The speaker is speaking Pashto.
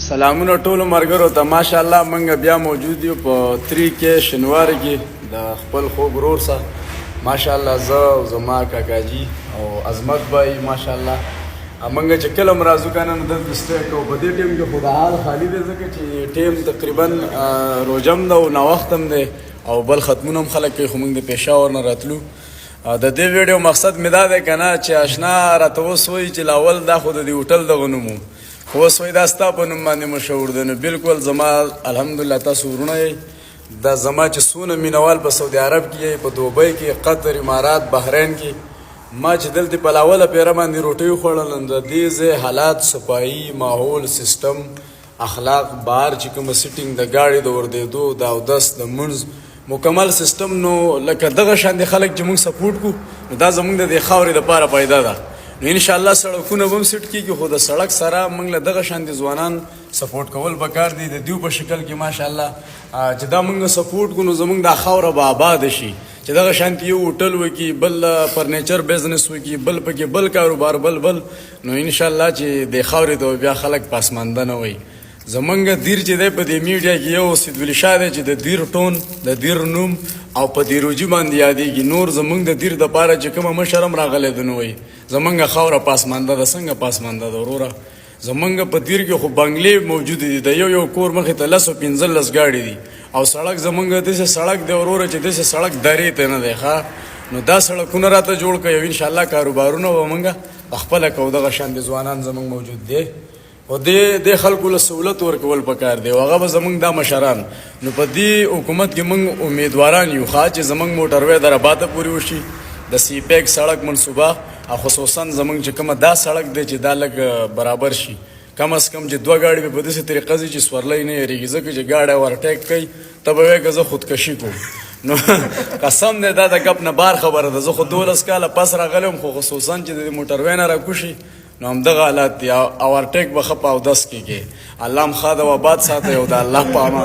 سلامونه ټولو ملګرو ته ماشاءالله موږ بیا موجود یو په 3 کې شنوار کې د خپل خوږ ورور سره ماشاءالله زه او زما کاکاجي او عظمت بھائی ماشاءالله موږ چې کله هم راځو که نه نو دلته سټی کوو په دې ټیم کې خو د حال خالي دی ځکه چې ټیم تقریبا روژه هم ده او ناوخت هم دی او بل ختمونه هم خلک کوي خو موږ د پېښور نه راتلو د دې ویډیو مقصد مې دا دی که نه چې اشنا راته اوس وایي چې لاول دا خو د دې هوټل دغه نوم و خو اوس وایي دا ستا په نوم باندې مشهور دی نو بلکل زما الحمدلله تاسو ورونه یې دا زما چې څونه مینوال په سعودي عرب کې یې په دوبۍ کې قطر امارات بحرین کې ما چې دلته په لاوله پیره باندې روټۍ وخوړل د دې ځای حالات صفایي ماحول سیستم اخلاق بهر چې کومه سیټینګ د ګاډي د وردېدو د اودس د منځ مکمل سیستم نو لکه دغه شان دي خلک چې موږ سپورټ کو نو دا زموږ د دې خاورې دپاره پیدا ده نو انشاءالله سړکونه به هم سیټ کېږي خو د سړک سره موږ له دغه شان دي ځوانان سپورټ کول پکار دي د دیو په شکل کې ماشاءالله چې دا موږ سپورټ کو نو زموږ دا خاوره به آباد شي چې دغه شانتي یو هوټل وکړي بل فرنیچر بزنس وکړي بل پکې بل کاروبار بل نو انشاءالله چې د خاورې ته بیا خلک پاسمانده نه وي زمونږ دیر چې دی په دې میډیا کې یو سیدولي شاه دی چې د دیر ټون د دیر نوم او په دیروجي باندې یادېږي نور زمونږ د دیر دپاره چې کومه مشر هم راغلی دی نو وایي زمونږ خاوره پاسمانده ده څنګه پاسمانده ده وروره زمونږ په دیر کې خو بنګلې موجودې دي د یو کور مخې ته 15 ګاډي دي او سړک زمونږ داسې سړک دی وروره چې داسې سړک درې ته نه دی ښه نو دا سړکونه راته جوړ کړئ او انشاءالله کاروبارونه به موږ پخپله کوو دغه شان د ځوانان زمونږ موجود دی او دې خلکو له سهولت ورکول پکار دی او هغه به زمونږ دا مشران نو په دې حکومت کې موږ امیدواران یو ښه چې زمونږ موټروی د رباطه پورې وشي د سی پیک سړک منصوبه او خصوصا زمونږ چې کومه دا سړک دی چې دا لږ برابر شي کم از کم چې 2 ګاډي به په داسې طریقه ځي چې سورلی نه یېرېږي ځکه چې ګاډی ورټیک کوي ته به وایې که زه خودکشي کوم نو قسم دی دا د ګپ نه بار خبره ده زه خو 12 کاله پس راغلی وم خو خصوصا چې د موټروی نه راکوشي نو همدغه حالات دي او ورټیک به ښه په اودس کېږي الله هم ښه د آباد ساتی او د الله په امان